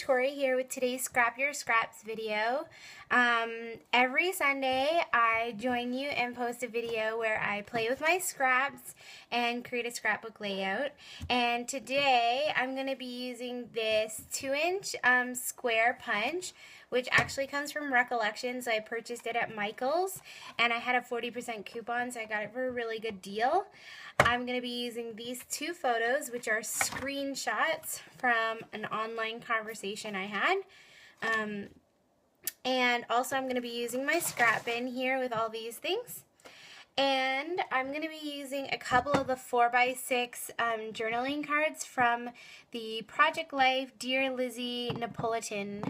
Tori here with today's Scrap Your Scraps video. Every Sunday I join you and post a video where I play with my scraps and create a scrapbook layout. And today I'm going to be using this 2-inch square punch, which actually comes from Recollections. I purchased it at Michael's and I had a 40% coupon, so I got it for a really good deal. I'm going to be using these two photos, which are screenshots from an online conversation I had. And also I'm going to be using my scrap bin here with all these things. And I'm going to be using a couple of the 4x6 journaling cards from the Project Life Dear Lizzie Neapolitan,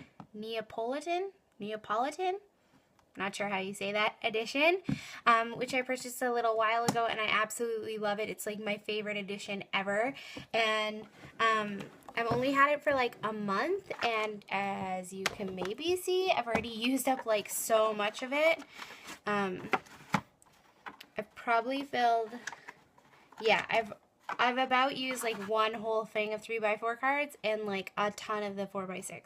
not sure how you say that, edition, which I purchased a little while ago and I absolutely love it. It's like my favorite edition ever. And I've only had it for like a month, and as you can maybe see, I've already used up like so much of it. I've probably filled, yeah, I've about used like one whole thing of 3x4 cards and like a ton of the 4x6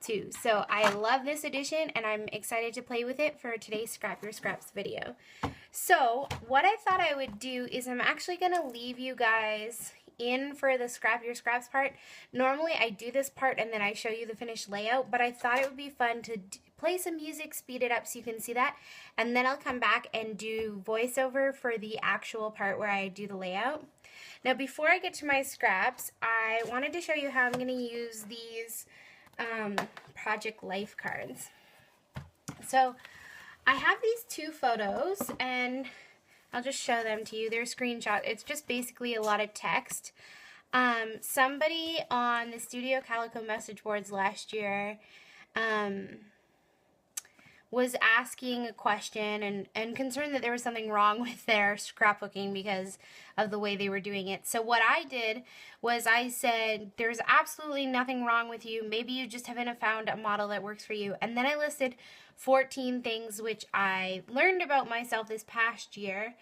too. So I love this edition and I'm excited to play with it for today's Scrap Your Scraps video. So what I thought I would do is I'm actually going to leave you guys in for the Scrap Your Scraps part. Normally I do this part and then I show you the finished layout, but I thought it would be fun to play some music, speed it up so you can see that, and then I'll come back and do voiceover for the actual part where I do the layout. Now before I get to my scraps, I wanted to show you how I'm going to use these Project Life cards. So I have these two photos and I'll just show them to you. They're screenshots. It's just basically a lot of text. Somebody on the Studio Calico message boards last year was asking a question and concerned that there was something wrong with their scrapbooking because of the way they were doing it. So what I did was I said, there's absolutely nothing wrong with you. Maybe you just haven't found a model that works for you. And then I listed 14 things which I learned about myself this past year.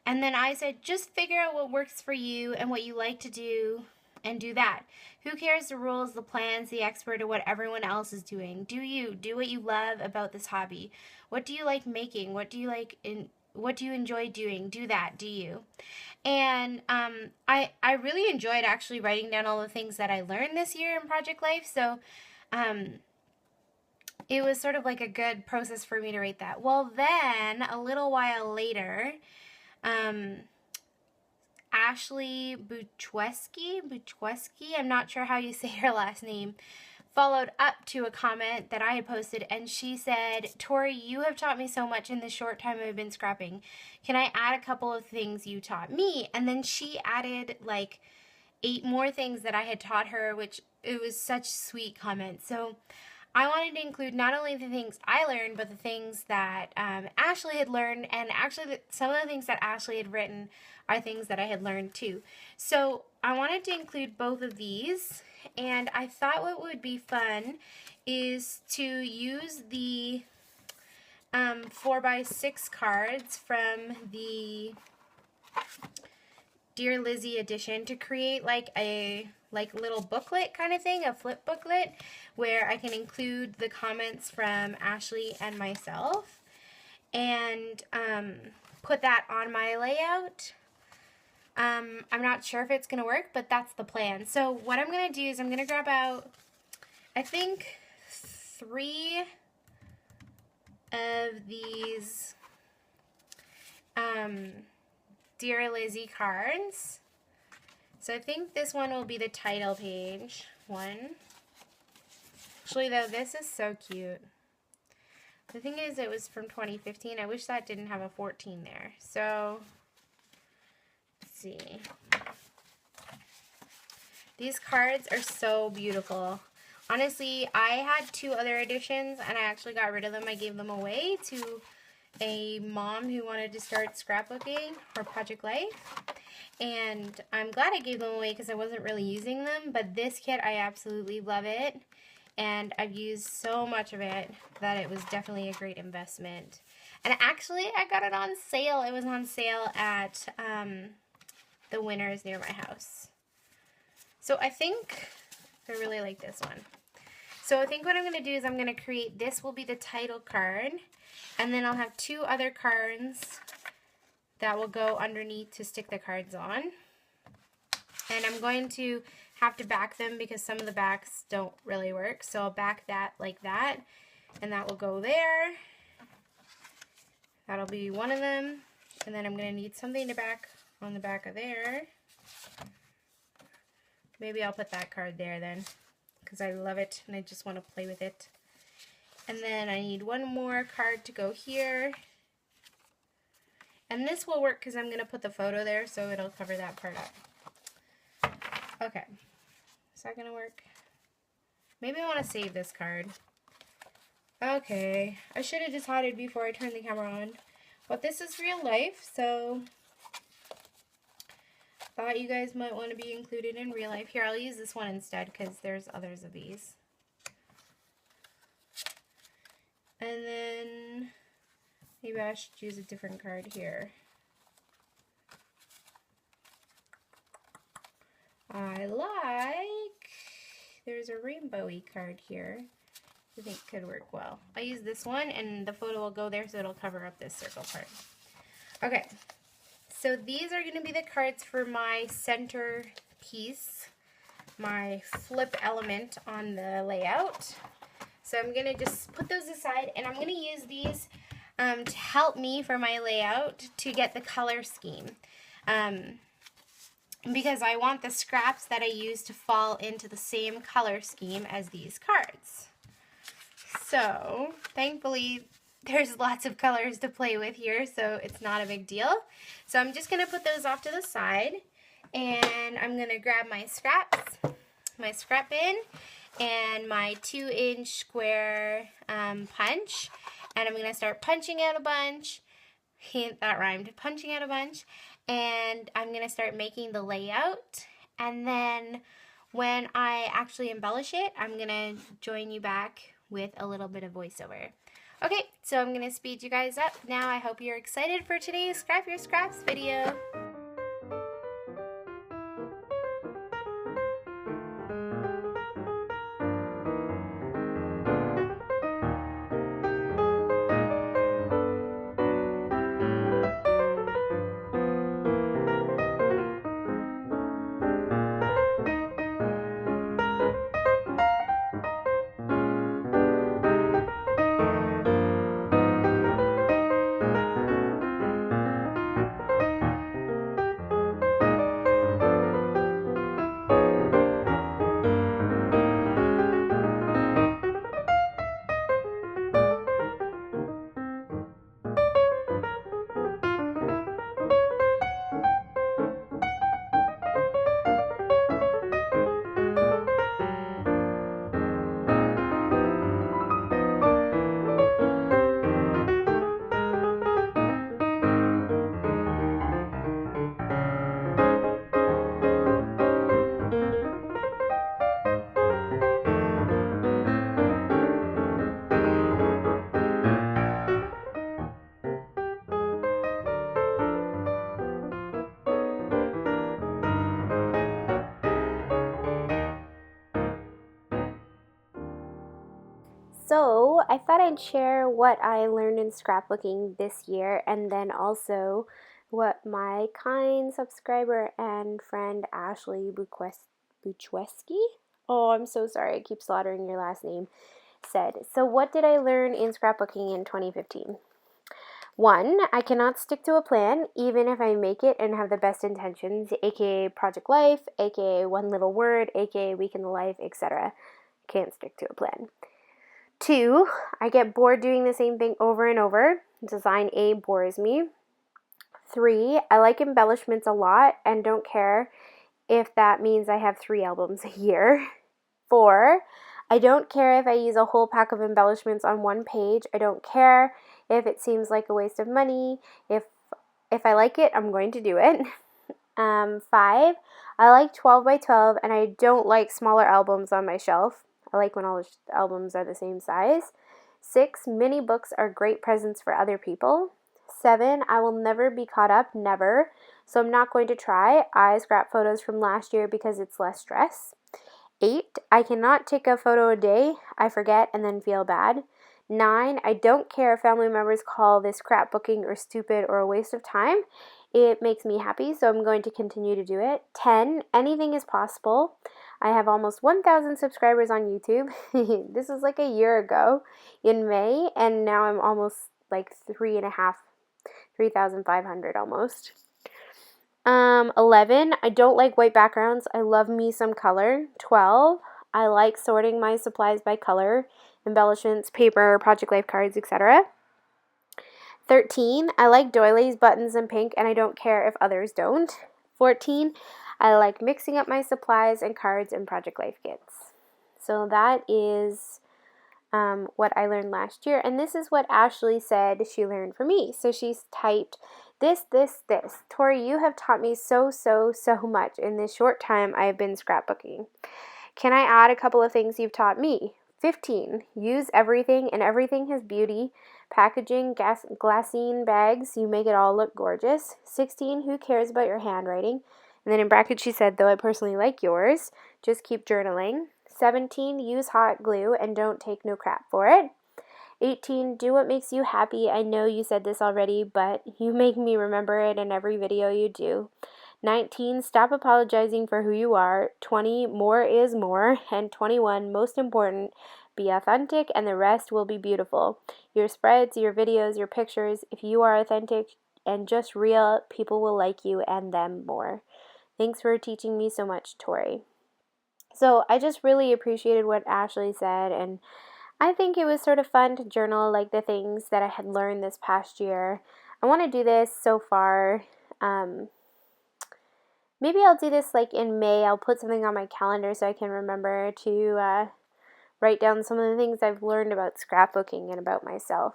And then I said, just figure out what works for you and what you like to do and do that. Who cares the rules, the plans, the expert, or what everyone else is doing? Do you do what you love about this hobby? What do you like making? What do you like what do you enjoy doing? Do that, do you? And I really enjoyed actually writing down all the things that I learned this year in Project Life. So it was sort of like a good process for me to write that. Well, then a little while later, Ashley Buchweski, I'm not sure how you say her last name, followed up to a comment that I had posted, and she said, Tori, you have taught me so much in the short time I've been scrapping. Can I add a couple of things you taught me? And then she added like 8 more things that I had taught her, which it was such sweet comments. So I wanted to include not only the things I learned, but the things that Ashley had learned, and actually some of the things that Ashley had written are things that I had learned too. So I wanted to include both of these, and I thought what would be fun is to use the 4x6 cards from the Dear Lizzie edition to create like a little booklet kind of thing, a flip booklet, where I can include the comments from Ashley and myself and put that on my layout. I'm not sure if it's going to work, but that's the plan. So what I'm going to do is I'm going to grab out, I think, 3 of these Dear Lizzie cards. So I think this one will be the title page one. Actually, though, this is so cute. The thing is, it was from 2015. I wish that didn't have a 14 there. So let's see. These cards are so beautiful. Honestly, I had 2 other editions and I actually got rid of them. I gave them away to a mom who wanted to start scrapbooking or Project Life. And I'm glad I gave them away because I wasn't really using them. But this kit, I absolutely love it. And I've used so much of it that it was definitely a great investment. And actually, I got it on sale. It was on sale at the Winners near my house. So I think I really like this one. So I think what I'm going to do is I'm going to create, this will be the title card, and then I'll have 2 other cards that will go underneath to stick the cards on. And I'm going to have to back them because some of the backs don't really work. So I'll back that like that, and that will go there. That'll be one of them. And then I'm going to need something to back on the back of there. Maybe I'll put that card there then, because I love it and I just want to play with it. And then I need one more card to go here. And this will work because I'm going to put the photo there, so it'll cover that part up. Okay. Is that going to work? Maybe I want to save this card. Okay. I should have decided before I turned the camera on. But this is real life, so thought you guys might want to be included in real life. Here, I'll use this one instead because there's others of these. And then maybe I should use a different card here. I like, there's a rainbowy card here. I think could work well. I use this one and the photo will go there so it'll cover up this circle part. Okay. So these are going to be the cards for my center piece, my flip element on the layout. So I'm going to just put those aside, and I'm going to use these to help me for my layout to get the color scheme. Because I want the scraps that I use to fall into the same color scheme as these cards. So thankfully, there's lots of colors to play with here, so it's not a big deal. So I'm just going to put those off to the side, and I'm going to grab my scraps, my scrap bin, and my 2-inch square punch, and I'm going to start punching out a bunch. That rhymed. Punching out a bunch, and I'm going to start making the layout, and then when I actually embellish it, I'm going to join you back with a little bit of voiceover. Okay, so I'm going to speed you guys up. Now I hope you're excited for today's Scrap Your Scraps video. So I thought I'd share what I learned in scrapbooking this year, and then also what my kind subscriber and friend Ashley Buchweski, oh, I'm so sorry, I keep slaughtering your last name, said. So what did I learn in scrapbooking in 2015? 1, I cannot stick to a plan even if I make it and have the best intentions, aka Project Life, aka One Little Word, aka Week in the Life, etc. Can't stick to a plan. 2, I get bored doing the same thing over and over. Design A bores me. 3, I like embellishments a lot and don't care if that means I have 3 albums a year. 4, I don't care if I use a whole pack of embellishments on one page. I don't care if it seems like a waste of money. If I like it, I'm going to do it. 5, I like 12 by 12 and I don't like smaller albums on my shelf. I like when all the albums are the same size. 6, mini books are great presents for other people. 7, I will never be caught up, never. So I'm not going to try. I scrap photos from last year because it's less stress. 8, I cannot take a photo a day. I forget and then feel bad. 9, I don't care if family members call this scrapbooking or stupid or a waste of time. It makes me happy, so I'm going to continue to do it. 10, anything is possible. I have almost 1,000 subscribers on YouTube. This was like a year ago in May, and now I'm almost like 3,500 almost. 11, I don't like white backgrounds. I love me some color. 12, I like sorting my supplies by color, embellishments, paper, project life cards, etc. 13, I like doilies, buttons, and pink, and I don't care if others don't. 14, I like mixing up my supplies and cards and project life kits. So that is what I learned last year, and this is what Ashley said she learned from me. So she's typed this. Tori, you have taught me so much in this short time I have been scrapbooking. Can I add a couple of things you've taught me? 15, use everything, and everything has beauty. Packaging, glassine bags, you make it all look gorgeous. 16, who cares about your handwriting? And then in brackets she said, though I personally like yours, just keep journaling. 17, use hot glue and don't take no crap for it. 18, do what makes you happy. I know you said this already, but you make me remember it in every video you do. 19, stop apologizing for who you are. 20, more is more. And 21, most important, be authentic and the rest will be beautiful. Your spreads, your videos, your pictures, if you are authentic and just real, people will like you and them more. Thanks for teaching me so much, Tori. So I just really appreciated what Ashley said, and I think it was sort of fun to journal like the things that I had learned this past year. I want to do this so far. Maybe I'll do this like in May. I'll put something on my calendar so I can remember to write down some of the things I've learned about scrapbooking and about myself.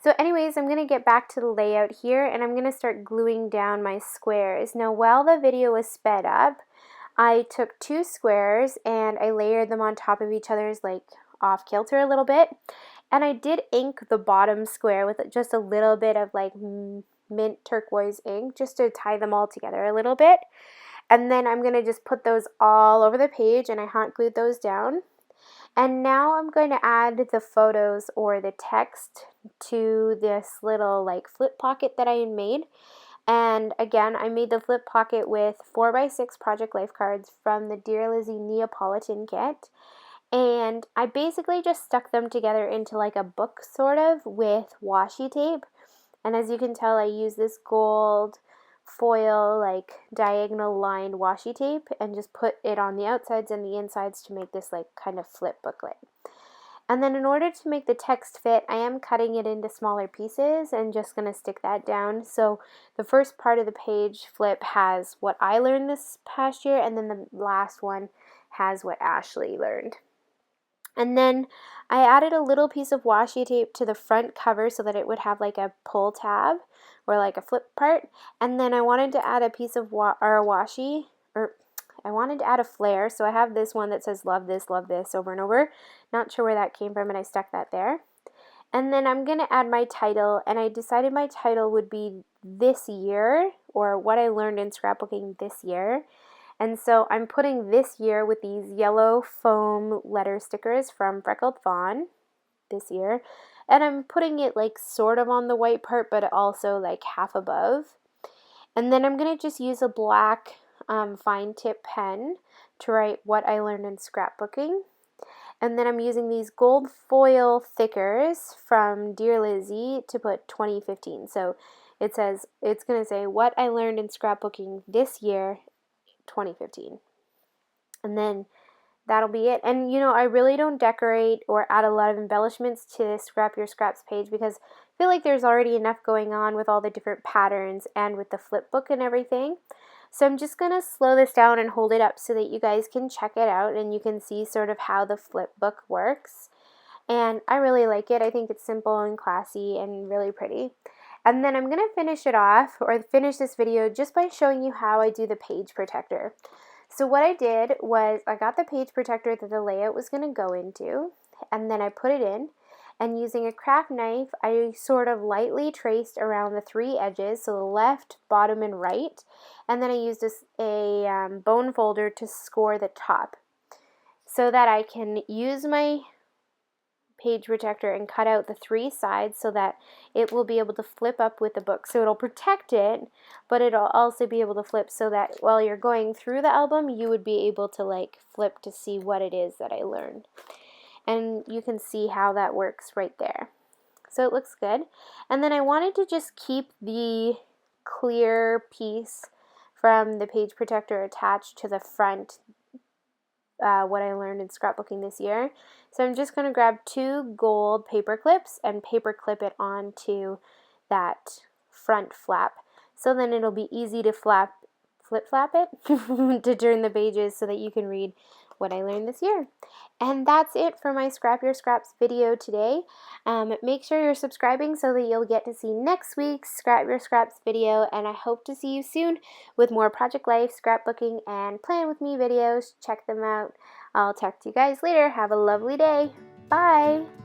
So anyways, I'm going to get back to the layout here, and I'm going to start gluing down my squares. Now, while the video was sped up, I took 2 squares and I layered them on top of each other's like off kilter a little bit. And I did ink the bottom square with just a little bit of like mint turquoise ink just to tie them all together a little bit. And then I'm going to just put those all over the page, and I hot glued those down. And now I'm going to add the photos or the text to this little like flip pocket that I made. And again, I made the flip pocket with 4x6 Project Life cards from the Dear Lizzie Neapolitan kit. And I basically just stuck them together into like a book sort of with washi tape. And as you can tell, I use this gold foil like diagonal lined washi tape and just put it on the outsides and the insides to make this like kind of flip booklet. And then in order to make the text fit, I am cutting it into smaller pieces and just going to stick that down. So the first part of the page flip has what I learned this past year, and then the last one has what Ashley learned. And then I added a little piece of washi tape to the front cover so that it would have like a pull tab or like a flip part. And then I wanted to add a piece of I wanted to add a flare, so I have this one that says love this over and over. Not sure where that came from, and I stuck that there. And then I'm going to add my title, and I decided my title would be this year, or what I learned in scrapbooking this year. And so I'm putting this year with these yellow foam letter stickers from Freckled Fawn this year. And I'm putting it like sort of on the white part, but also like half above. And then I'm going to just use a black fine tip pen to write what I learned in scrapbooking. And then I'm using these gold foil thickers from Dear Lizzie to put 2015. So it says, it's going to say what I learned in scrapbooking this year, 2015. And then that'll be it. And you know, I really don't decorate or add a lot of embellishments to this Scrap Your Scraps page because I feel like there's already enough going on with all the different patterns and with the flip book and everything. So I'm just going to slow this down and hold it up so that you guys can check it out and you can see sort of how the flip book works. And I really like it. I think it's simple and classy and really pretty. And then I'm going to finish it off, or finish this video, just by showing you how I do the page protector. So what I did was I got the page protector that the layout was going to go into, and then I put it in. And using a craft knife, I sort of lightly traced around the 3 edges, so the left, bottom, and right. And then I used a bone folder to score the top. so that I can use my page protector and cut out the 3 sides so that it will be able to flip up with the book. So it'll protect it, but it'll also be able to flip so that while you're going through the album, you would be able to like flip to see what it is that I learned. And you can see how that works right there. So it looks good. And then I wanted to just keep the clear piece from the page protector attached to the front, what I learned in scrapbooking this year. So I'm just going to grab 2 gold paper clips and paper clip it onto that front flap. So then it'll be easy to flip flap it to turn the pages so that you can read what I learned this year. And that's it for my Scrap Your Scraps video today. Make sure you're subscribing so that you'll get to see next week's Scrap Your Scraps video, and I hope to see you soon with more Project Life, scrapbooking, and Plan With Me videos. Check them out. I'll talk to you guys later. Have a lovely day. Bye!